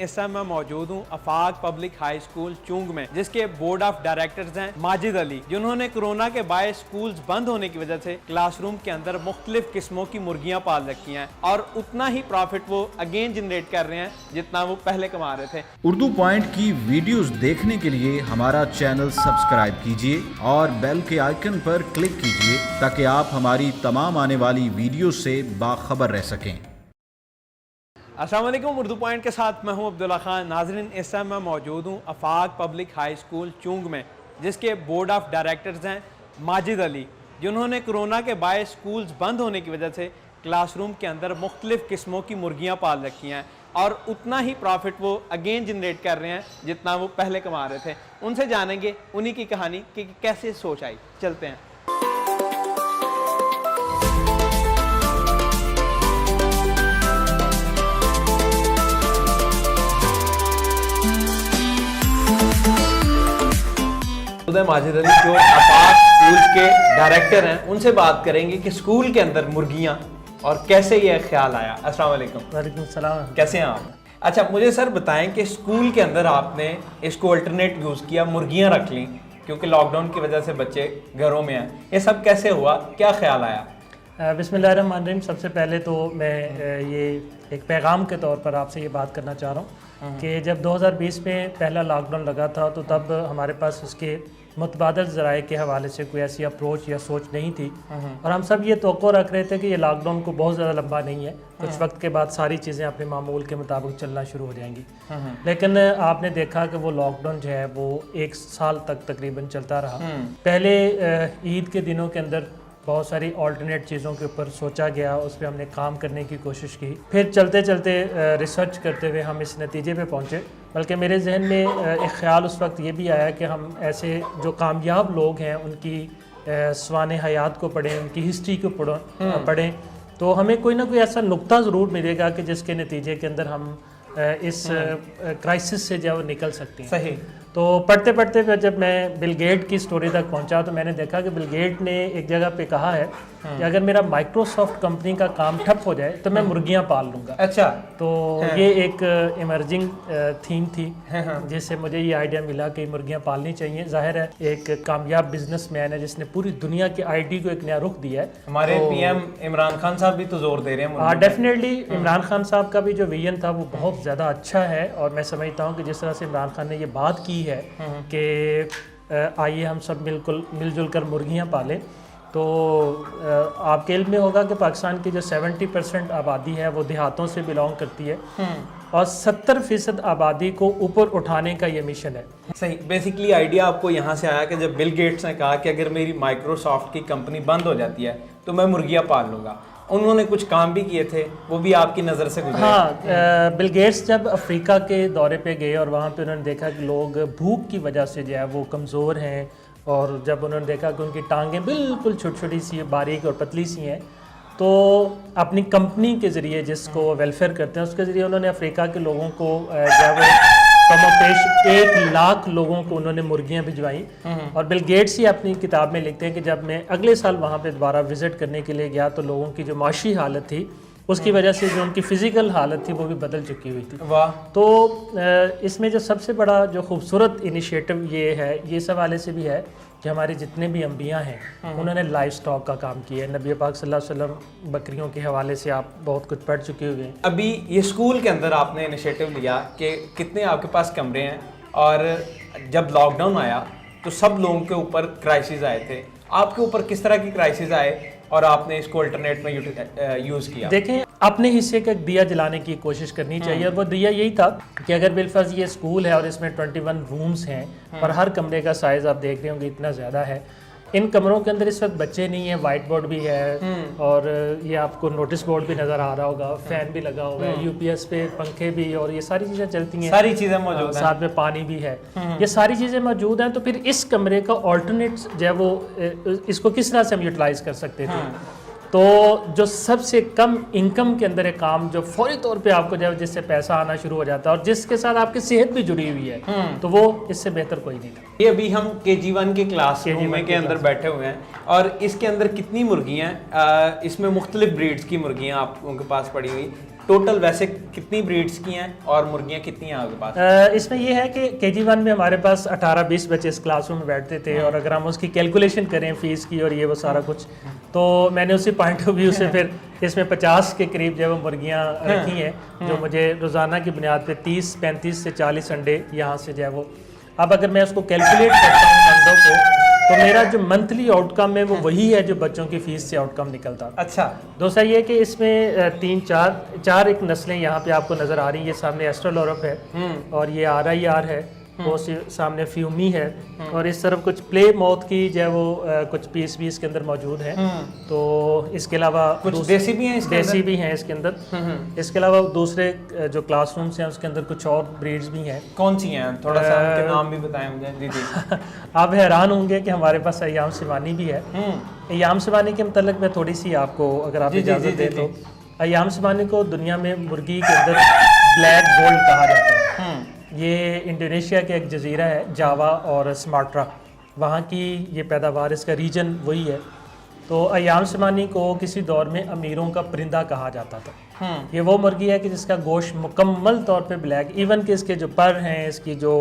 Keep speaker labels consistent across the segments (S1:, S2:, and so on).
S1: इस समय मैं मौजूद हूँ आफाक पब्लिक हाई स्कूल चुंग में, जिसके बोर्ड ऑफ डायरेक्टर्स हैं माजिद अली, जिन्होंने कोरोना के बायस स्कूल्स बंद होने की वजह से क्लासरूम के अंदर मुख्तलिफ किस्मों की मुर्गियां पाल रखी हैं और उतना ही प्रॉफिट वो अगेन जनरेट कर रहे हैं जितना वो पहले कमा रहे थे।
S2: उर्दू पॉइंट की वीडियोस देखने के लिए हमारा चैनल सब्सक्राइब कीजिए और बेल के आइकन पर क्लिक कीजिए ताकि आप हमारी तमाम आने वाली वीडियो से बाखबर रह सकें।
S1: अस्सलाम वालेकुम, उर्दू पॉइंट के साथ मैं हूं अब्दुल्ला खान। नाज़रीन, इस समय मैं मौजूद हूं आफाक पब्लिक हाई स्कूल चुंग में, जिसके बोर्ड ऑफ डायरेक्टर्स हैं माजिद अली, जिन्होंने कोरोना के बायस स्कूल्स बंद होने की वजह से क्लासरूम के अंदर मुख्तलिफ किस्मों की मुर्गियां पाल रखी हैं और उतना ही प्रॉफिट वो अगेन जनरेट कर रहे हैं जितना वो पहले कमा रहे थे। उनसे जानेंगे उन्हीं की कहानी कि कैसे सोच आई। चलते हैं। माजिद अली जो आफाक स्कूल के डायरेक्टर हैं, उनसे बात करेंगे कि स्कूल के अंदर मुर्गियां और कैसे ये ख्याल आया। अस्सलाम वालेकुम।
S3: वालेकुम सलाम।
S1: कैसे हैं आप? अच्छा, मुझे सर बताएं कि स्कूल के अंदर आपने इसको अल्टरनेट यूज़ किया, मुर्गियां रख ली क्योंकि लॉकडाउन की वजह से बच्चे घरों में हैं। ये सब कैसे हुआ, क्या ख्याल आया?
S3: बिस्मिल्लाहिर्रहमानिर्रहीम। सबसे पहले तो मैं ये एक पैगाम के तौर पर आपसे ये बात करना चाह रहा हूँ कि जब 2020 में पहला लॉकडाउन लगा था तो तब हमारे पास उसके मुतबादल ज़राए के हवाले से कोई ऐसी अप्रोच या सोच नहीं थी और हम सब ये तवक्को रख रहे थे कि ये लॉकडाउन को बहुत ज़्यादा लंबा नहीं है, कुछ वक्त के बाद सारी चीज़ें अपने मामूल के मुताबिक चलना शुरू हो जाएंगी। लेकिन आपने देखा कि वो लॉकडाउन जो है वो 1 साल तक तकरीबन चलता रहा। पहले ईद के दिनों के अंदर बहुत सारी ऑल्टरनेट चीज़ों के ऊपर सोचा गया, उस पर हमने काम करने की कोशिश की। फिर चलते चलते रिसर्च करते हुए हम इस नतीजे पे पहुँचे। बल्कि मेरे जहन में एक ख़्याल उस वक्त ये भी आया कि हम ऐसे जो कामयाब लोग हैं उनकी स्वाने हयात को पढ़ें, उनकी हिस्ट्री को पढ़ें तो हमें कोई ना कोई ऐसा नुक्ता ज़रूर मिलेगा कि जिसके नतीजे के अंदर हम इस क्राइसिस से जो निकल सकते हैं।
S1: सही।
S3: तो पढ़ते पढ़ते फिर जब मैं बिल गेट की स्टोरी तक पहुंचा तो मैंने देखा कि बिल गेट ने एक जगह पे कहा है कि अगर मेरा माइक्रोसॉफ्ट कंपनी का काम ठप हो जाए तो मैं मुर्गियां पाल लूँगा।
S1: अच्छा।
S3: तो ये एक इमर्जिंग थीम थी जिससे मुझे ये आइडिया मिला कि मुर्गियां पालनी चाहिए। जाहिर है एक कामयाब बिजनेसमैन है जिसने पूरी दुनिया की आईटी को एक नया रुख दिया है।
S1: हमारे पीएम इमरान खान साहब भी तो जोर दे रहे हैं।
S3: हाँ, डेफिनेटली इमरान खान साहब का भी जो विजन था वो बहुत ज़्यादा अच्छा है और मैं समझता हूँ कि जिस तरह से इमरान खान ने ये बात की है कि आइए हम सब मिलजुल कर मुर्गियाँ पालें, तो आपके इल्म में होगा कि पाकिस्तान की जो 70% आबादी है वो देहातों से बिलोंग करती है और 70% आबादी को ऊपर उठाने का ये मिशन है।
S1: सही। बेसिकली आइडिया आपको यहाँ से आया कि जब बिल गेट्स ने कहा कि अगर मेरी माइक्रोसॉफ्ट की कंपनी बंद हो जाती है तो मैं मुर्गियाँ पाल लूँगा। उन्होंने कुछ काम भी किए थे, वो भी आपकी नज़र से गुजरे।
S3: हाँ, बिल गेट्स जब अफ्रीका के दौरे पे गए और वहाँ पे उन्होंने देखा कि लोग भूख की वजह से जो है वो कमज़ोर हैं और जब उन्होंने देखा कि उनकी टांगें बिल्कुल छोटी छोटी सी बारीक और पतली सी हैं, तो अपनी कंपनी के ज़रिए जिसको वेलफेयर करते हैं उसके ज़रिए उन्होंने अफ्रीका के लोगों को जब कमोपेश 1 लाख लोगों को उन्होंने मुर्गियां भिजवाई। और बिल गेट्स ही अपनी किताब में लिखते हैं कि जब मैं अगले साल वहाँ पे दोबारा विज़िट करने के लिए गया तो लोगों की जो माशी हालत थी उसकी वजह से जो उनकी फ़िज़िकल हालत थी वो भी बदल चुकी हुई थी।
S1: वाह।
S3: तो इसमें जो सबसे बड़ा जो खूबसूरत इनिशिएटिव ये है, ये इस हवाले से भी है कि हमारे जितने भी अंबिया हैं उन्होंने लाइफ स्टॉक का काम किया है। नबी पाक सल्लल्लाहु अलैहि वसल्लम बकरियों के हवाले से आप बहुत कुछ पढ़ चुके हुए हैं।
S1: अभी ये स्कूल के अंदर आपने इनिशिएटिव लिया कि कितने आपके पास कमरे हैं, और जब लॉकडाउन आया तो सब लोगों के ऊपर क्राइसिस आए थे, आपके ऊपर किस तरह की क्राइसिस आए और आपने इसको अल्टरनेट में यूज़ किया?
S3: देखें, अपने हिस्से का एक दिया जलाने की कोशिश करनी चाहिए और वो दिया यही था कि अगर बिलफर्ज ये स्कूल है और इसमें 21 रूम्स हैं और हर कमरे का साइज़ आप देख रहे होंगे इतना ज़्यादा है। इन कमरों के अंदर इस वक्त बच्चे नहीं है, वाइट बोर्ड भी है और ये आपको नोटिस बोर्ड भी नज़र आ रहा होगा, फ़ैन भी लगा हुआ है, यूपीएस पे पंखे भी और ये सारी चीज़ें चलती हैं,
S1: सारी चीज़ें मौजूद हैं,
S3: साथ में पानी भी है, ये सारी चीज़ें मौजूद हैं। तो फिर इस कमरे का ऑल्टरनेट जो है वो इसको किस तरह से हम यूटिलाइज़ कर सकते थे? तो जो सबसे कम इनकम के अंदर है काम जो फौरी तौर पे आपको जब जिससे पैसा आना शुरू हो जाता है और जिसके साथ आपकी सेहत भी जुड़ी हुई है, तो वो इससे बेहतर कोई नहीं था।
S1: ये अभी हम KG1 के क्लास के अंदर बैठे हुए हैं और इसके अंदर कितनी मुर्गियाँ, इसमें मुख्तलिफ ब्रीड्स की मुर्गियाँ आपके पास पड़ी हुई, टोटल वैसे कितनी ब्रीड्स की हैं और मुर्गियां कितनी हैं आपके पास?
S3: इसमें ये है कि KG1 में हमारे पास 18-20 बच्चे इस क्लासरूम में बैठते थे, और अगर हम उसकी कैलकुलेशन करें फीस की और ये वो सारा कुछ, तो मैंने उसी पॉइंट ऑफ व्यू से फिर इसमें 50 के करीब जो मुर्गियाँ रखी हैं, जो मुझे रोज़ाना की बुनियाद पे 35 से 40 अंडे यहाँ से जो है वो, अब अगर मैं उसको कैलकुलेट करता हूँ अंडों को, तो मेरा जो मंथली आउटकम है वो वही है जो बच्चों की फीस से आउटकम निकलता।
S1: अच्छा।
S3: दूसरा ये कि इसमें 3-4 एक नस्लें यहाँ पे आपको नज़र आ रही हैं। ये सामने एस्ट्रोलॉरप है, और ये RIR है, वो सामने फ्यूमी है, और इस तरफ कुछ प्ले माउथ की जो है वो कुछ पीस भी इसके अंदर मौजूद है। तो इसके अलावा
S1: कुछ देसी भी हैं
S3: इसके अंदर। इसके अलावा दूसरे जो क्लासरूम्स हैं उसके अंदर कुछ और ब्रीड्स भी हैं।
S1: कौन सी हैं? थोड़ा सा उनके नाम भी बताएं मुझे। जी।
S3: आप हैरान होंगे कि हमारे पास अय्याम सिवानी भी है। अय्याम सिवानी के मतलब मैं थोड़ी सी आपको अगर आप इजाज़त दें तो, अय्याम सिवानी को दुनिया में मुर्गी के अंदर ब्लैक गोल्ड कहा जाता है। ये इंडोनेशिया के एक जजीरा है, जावा और सुमात्रा, वहाँ की ये पैदावार, इसका रीजन वही है। तो अय्याम सिवानी को किसी दौर में अमीरों का परिंदा कहा जाता था। ये वो मुर्गी है कि जिसका गोश्त मुकम्मल तौर पे ब्लैक, इवन कि इसके जो पर हैं, इसकी जो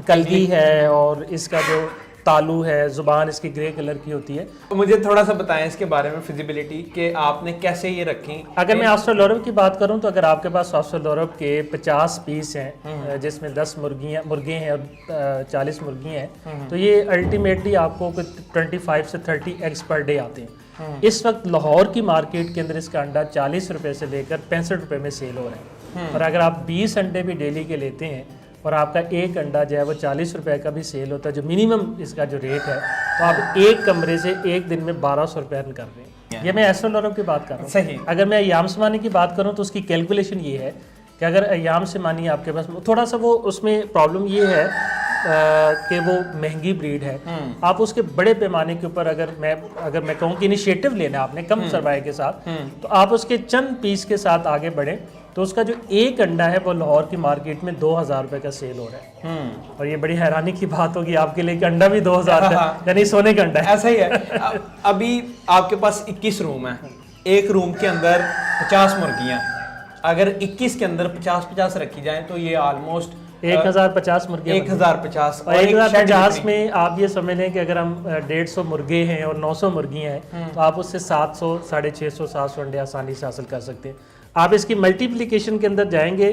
S3: कलगी है और इसका जो तालू है, जुबान इसकी ग्रे कलर की होती है।
S1: मुझे थोड़ा सा बताएं इसके बारे में, फिजिबिलिटी कि आपने कैसे ये रखी।
S3: अगर मैं ऑस्ट्रेलोरप की बात करूं तो अगर आपके पास ऑस्ट्रेलोरप के 50 पीस हैं, जिसमें 10 मुर्गे हैं और 40 मुर्गी हैं, तो ये अल्टीमेटली आपको 25 से 30 एग्स पर डे आते हैं। इस वक्त लाहौर की मार्केट के अंदर इसका अंडा 40 रुपये से लेकर 65 रुपये में सेल हो रहा है। और अगर आप 20 अंडे भी डेली के लेते हैं और आपका एक अंडा जो है वो 40 रुपये का भी सेल होता है, जो मिनिमम इसका जो रेट है, तो आप एक कमरे से एक दिन में 1200 रुपये अर्न कर रहे हैं। ये मैं एस्ट्रोलॉरप की बात कर रहा हूँ।
S1: सही।
S3: अगर मैं अय्याम सिवानी की बात करूँ तो उसकी कैलकुलेशन ये है कि अगर अय्याम सिवानी आपके पास, थोड़ा सा वो उसमें प्रॉब्लम ये है कि वो महंगी ब्रीड है। आप उसके बड़े पैमाने के ऊपर अगर मैं कहूँ कि इनिशिएटिव लेना है आपने कम सरमाए के साथ, तो आप उसके चंद पीस के साथ आगे बढ़ें, तो उसका जो एक अंडा है वो लाहौर की मार्केट में 2000 रुपये का सेल हो रहा है। और ये बड़ी हैरानी की बात होगी आपके लिए कि अंडा भी 2000 का, यानी सोने का अंडा है।
S1: ऐसा ही है। अभी आपके पास 21 रूम है, एक रूम के अंदर 50 मुर्गियाँ, अगर 21 के अंदर 50-50 रखी जाए तो ये ऑलमोस्ट
S3: 1050 मुर्गियाँ,
S1: 1050।
S3: और 1050 में आप ये समझ लें कि अगर हम 150 मुर्गे हैं और 900 मुर्गियाँ हैं, तो आप उससे 700, 650, 700 अंडे आसानी से हासिल कर सकते हैं। आप इसकी मल्टीप्लिकेशन के अंदर जाएंगे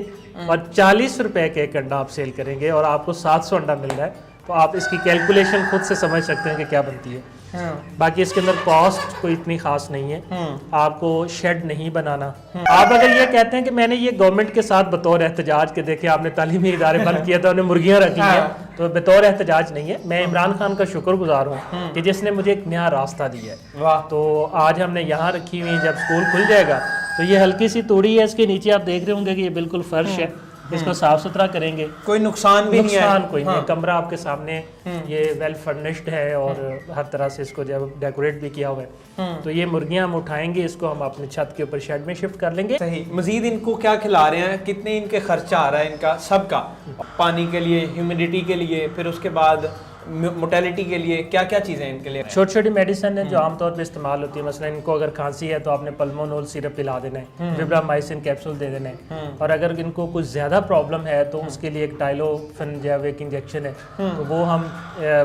S3: और 40 रुपए का एक अंडा आप सेल करेंगे और आपको 700 अंडा मिल रहा है, तो आप इसकी कैलकुलेशन खुद से समझ सकते हैं कि क्या बनती है। बाकी इसके अंदर कॉस्ट कोई इतनी खास नहीं है। आपको शेड नहीं बनाना। आप अगर ये कहते हैं कि मैंने ये गवर्नमेंट के साथ बतौर एहतजाज के, देखे आपने तालीमी इदारे बंद किया था, उन्हें मुर्गियां रखी हैं, तो बतौर एहतजाज नहीं है। मैं इमरान खान का शुक्रगुजार हूँ कि जिसने मुझे एक नया रास्ता दिया है। तो आज हमने यहाँ रखी हुई, जब स्कूल खुल जाएगा तो ये हल्की सी तोड़ी है, इसके नीचे आप देख रहे होंगे कि ये बिल्कुल फर्श है, इसको साफ सुथरा करेंगे,
S1: कोई नुकसान भी नहीं है।
S3: कोई नहीं। कमरा आपके सामने ये वेल फर्निश्ड है और हर तरह से इसको जब डेकोरेट भी किया हुआ है। तो ये मुर्गियां हम उठाएंगे, इसको हम अपने छत के ऊपर शेड में शिफ्ट कर लेंगे।
S1: सही। मजीद इनको क्या खिला रहे हैं, कितने इनके खर्चा आ रहा है इनका सबका, पानी के लिए, ह्यूमिडिटी के लिए, फिर उसके बाद मोटेलिटी के लिए, क्या क्या चीज़ें इनके लिए?
S3: छोटी छोटी मेडिसिन है जो आमतौर पे इस्तेमाल होती है। मसलन इनको अगर खांसी है तो आपने पल्मोनोल सिरप पिला देना है, विब्रामाइसिन कैप्सूल दे देना है, और अगर इनको कुछ ज़्यादा प्रॉब्लम है तो उसके लिए एक टाइलोफेन जो एक इंजेक्शन है, तो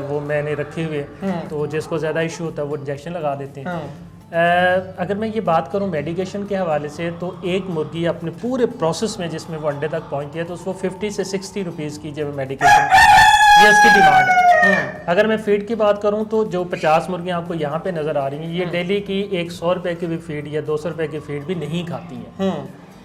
S3: वो मैंने रखे हुए, तो जिसको ज़्यादा इशू होता है वो इंजेक्शन लगा देते हैं। अगर मैं ये बात करूं मेडिकेशन के हवाले से, तो एक मुर्गी अपने पूरे प्रोसेस में जिसमें वो अंडे तक पहुंचती है, तो उसको 50 से 60 रुपीज़ की जब मेडिकेशन, ये उसकी डिमांड है। अगर मैं फीड की बात करूं तो जो 50 मुर्गियां आपको यहाँ पे नज़र आ रही हैं, ये डेली की 100 रुपये की भी फीड या 200 रुपये की फीड भी नहीं खाती हैं।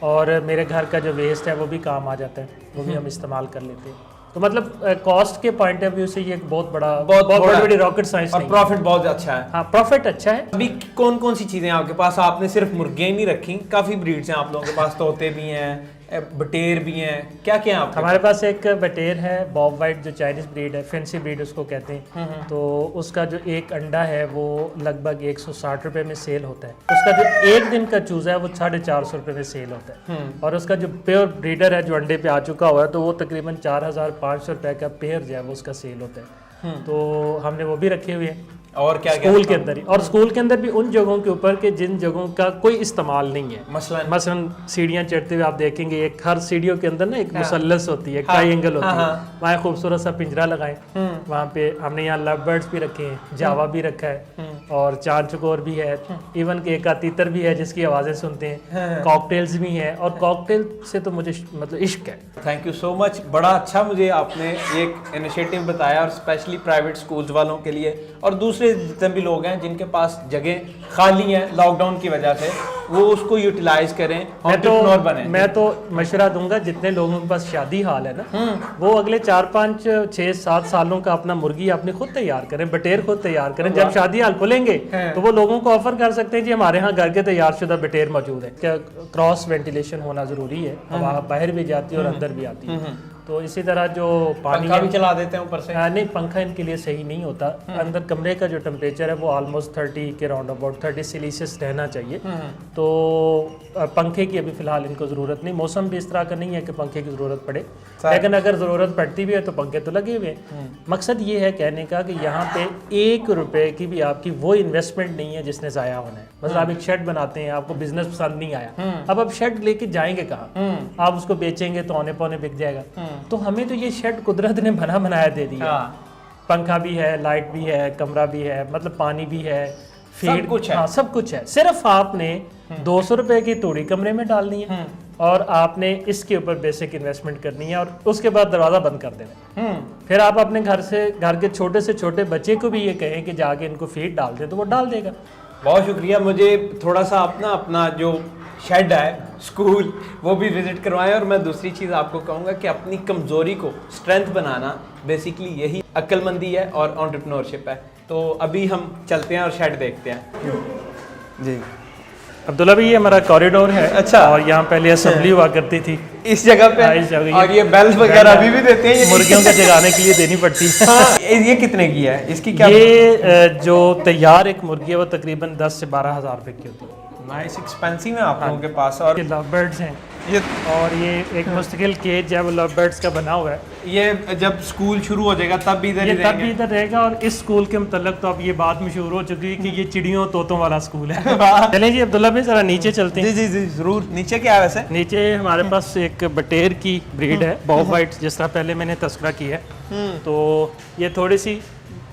S3: और मेरे घर का जो वेस्ट है वो भी काम आ जाता है, वो भी हम इस्तेमाल कर लेते हैं। तो मतलब कॉस्ट के पॉइंट ऑफ व्यू से ये एक बहुत बड़ी रॉकेट साइंस
S1: और प्रॉफिट बहुत अच्छा है।
S3: हाँ, प्रॉफिट अच्छा है।
S1: अभी कौन कौन सी चीज़ें आपके पास? आपने सिर्फ मुर्गियाँ ही नहीं रखी, काफ़ी ब्रीड्स हैं आप लोगों के पास, तोते भी हैं, बटेर भी हैं, क्या क्या है आपके?
S3: हमारे पास एक बटेर है, बॉब वाइट, जो चाइनीज ब्रीड है, फैंसी ब्रीड उसको कहते हैं। तो उसका जो एक अंडा है वो लगभग 160 रुपये में सेल होता है। उसका जो एक दिन का चूज़ा है वो 450 रुपये में सेल होता है। और उसका जो प्योर ब्रीडर है जो अंडे पे आ चुका हुआ है, तो वो तकरीबन 4500 रुपये का पेयर जो है वो उसका सेल होता है। तो हमने वो भी रखे हुए हैं।
S1: और क्या
S3: स्कूल के अंदर ही, और स्कूल के अंदर भी उन जगहों के ऊपर के जिन जगहों का कोई इस्तेमाल नहीं है। मसलन सीढ़ियाँ चढ़ते हुए आप देखेंगे एक हर सीढ़ियों के अंदर ना एक मुसल्लस होती है, एक ट्रायंगल होती है, वहाँ खूबसूरत सा पिंजरा लगाएं। वहाँ पे हमने यहाँ लव बर्ड्स भी रखे हैं, जावा भी रखा है और चांद चकोर भी है, इवन के एक तीतर भी है जिसकी आवाज़ें सुनते हैं, कॉकटेल्स भी हैं, और कॉकटेल से तो मुझे मतलब इश्क है।
S1: थैंक यू सो मच, बड़ा अच्छा मुझे आपने एक इनिशिएटिव बताया, और स्पेशली प्राइवेट स्कूल्स वालों के लिए और दूसरे जितने भी लोग हैं जिनके पास जगह खाली है लॉकडाउन की वजह से, वो उसको यूटिलाइज करें, एंटरप्रेन्योर बने।
S3: मैं तो मशवरा दूंगा जितने लोगों के पास शादी हाल है ना, वो अगले 4, 5, 6, 7 सालों का अपना मुर्गी अपने खुद तैयार करें, बटेर खुद तैयार करें। जब शादी हाल खुलेंगे तो वो लोगों को ऑफर कर सकते हैं जी हमारे यहाँ घर के तैयार शुदा बटेर मौजूद है। क्या क्रॉस वेंटिलेशन होना जरूरी है, हवा बाहर भी जाती है और अंदर भी आती है। तो इसी तरह जो पानी
S1: पंखा भी चला देते हैं ऊपर से,
S3: नहीं पंखा इनके लिए सही नहीं होता। अंदर कमरे का जो टेम्परेचर है वो ऑलमोस्ट 30 के राउंड अबाउट 30 सेल्सियस रहना चाहिए। तो पंखे की अभी फिलहाल इनको ज़रूरत नहीं, मौसम भी इस तरह का नहीं है कि पंखे की ज़रूरत पड़े, लेकिन अगर ज़रूरत पड़ती भी है तो पंखे तो लगे हुए हैं। मकसद ये है कहने का कि यहाँ पे 1 रुपए की भी आपकी वो इन्वेस्टमेंट नहीं है जिसने ज़ाया होना है। मतलब आप एक शेड बनाते हैं, आपको बिजनेस पसंद नहीं आया, अब आप शेड लेके जाएंगे कहाँ? आप उसको बेचेंगे तो औने पौने बिक जाएगा। तो हमें तो ये शेड कुदरत ने बना बनाया दे दिया। पंखा भी है, लाइट भी है, कमरा भी है, मतलब पानी भी है, फीड
S1: कुछ है।
S3: हाँ सब कुछ है। सिर्फ आपने 200 रुपए की तोड़ी कमरे में डालनी है और आपने इसके ऊपर बेसिक इन्वेस्टमेंट करनी है और उसके बाद दरवाजा बंद कर देना है। फिर आप अपने घर के छोटे से छोटे बच्चे को भी ये कहें कि जाके इनको फीड डाल दे तो वो डाल देगा।
S1: बहुत शुक्रिया। मुझे थोड़ा सा अपना जो शेड है स्कूल वो भी विजिट करवाएं, और मैं दूसरी चीज़ आपको कहूँगा कि अपनी कमज़ोरी को स्ट्रेंथ बनाना बेसिकली यही अक्लमंदी है और एंटरप्रेन्योरशिप है। तो अभी हम चलते हैं और शेड देखते हैं जी।
S3: अब्दुल्ला भाई ये हमारा कॉरिडोर है।
S1: अच्छा।
S3: और यहाँ पहले असेंबली हुआ करती थी
S1: इस जगह पे,
S3: इस जगह
S1: और ये बेल्स वगैरह अभी भी देते हैं, ये
S3: मुर्गियों को जगाने के लिए देनी पड़ती है।
S1: हाँ, ये कितने की है, इसकी क्या?
S3: ये जो तैयार एक मुर्गी है वो तकरीबन 10 से 12 हज़ार रुपए की होती है।
S1: नाइस एक्सपेंसिव है आप लोगों के पास। और
S3: ये लव बर्ड्स हैं,
S1: ये
S3: और ये एक मुस्तकिल केज है वो लव बर्ड्स का बना हुआ है।
S1: ये जब स्कूल शुरू हो जाएगा तब भी इधर
S3: ये
S1: ही
S3: तब भी इधर रहेगा। और इस स्कूल के मतलब तो अब ये बात मशहूर हो चुकी है कि ये चिड़ियों तोतों वाला स्कूल है। चलें जी अब्दुल्ला भाई जरा नीचे चलते हैं।
S1: जी जी जरूर। नीचे क्या है वैसे?
S3: नीचे हमारे पास एक बटेर की ब्रीड है, बॉब वाइट, जिस तरह पहले मैंने तस्करा किया है। तो ये थोड़ी सी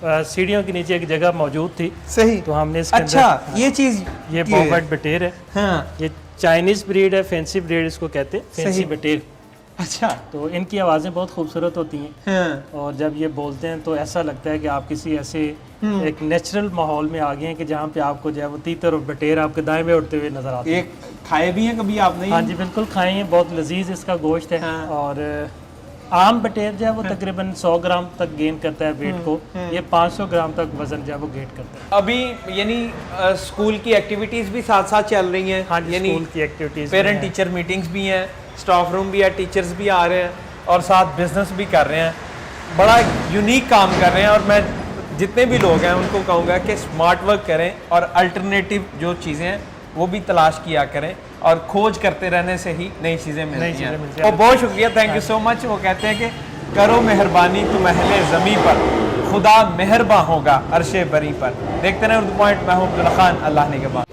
S3: सीढ़ियों के नीचे एक जगह मौजूद थी,
S1: सही,
S3: तो हमने इसके
S1: अच्छा
S3: अंदर
S1: ये चीज,
S3: ये बॉब वाइट बटेर है।
S1: हाँ।
S3: ये चाइनीज ब्रीड है, फैंसी ब्रीड इसको कहते हैं, फैंसी बटेर।
S1: अच्छा।
S3: तो इनकी आवाज़ें बहुत खूबसूरत होती हैं।
S1: हाँ।
S3: और जब ये बोलते हैं तो ऐसा लगता है कि आप किसी ऐसे एक नेचुरल माहौल में आ गए हैं कि जहाँ पे आपको जो है वो तीतर और बटेर आपके दाएं में उड़ते हुए नजर आते हैं।
S1: एक खाए भी हैं कभी आपने?
S3: हाँ जी बिल्कुल खाए हैं, बहुत लजीज इसका गोश्त है।
S1: हाँ।
S3: और आम बटेर जो है वो तकरीबन 100 ग्राम तक गेन करता है वेट को, ये 500 ग्राम तक वजन जो है वो गेन करता है।
S1: अभी यानी स्कूल की एक्टिविटीज भी साथ साथ चल रही हैं।
S3: हाँ जी,
S1: यानी
S3: स्कूल की एक्टिविटीज,
S1: पेरेंट टीचर मीटिंग्स भी हैं, स्टाफ रूम भी है, टीचर्स भी आ रहे हैं और साथ बिजनेस भी कर रहे हैं। बड़ा यूनिक काम कर रहे हैं, और मैं जितने भी लोग हैं उनको कहूँगा कि स्मार्ट वर्क करें और अल्टरनेटिव जो चीज़ें हैं वो भी तलाश किया करें, और खोज करते रहने से ही नई चीज़ें मिलती हैं। और बहुत शुक्रिया, थैंक यू सो मच। वो कहते हैं कि करो मेहरबानी तुम अहले ज़मी पर, खुदा मेहरबान होगा अर्शे बरी पर। देखते रहें उर्दू पॉइंट। मैं हूं अब्दुल्ला खान, अल्लाह ने के बाद।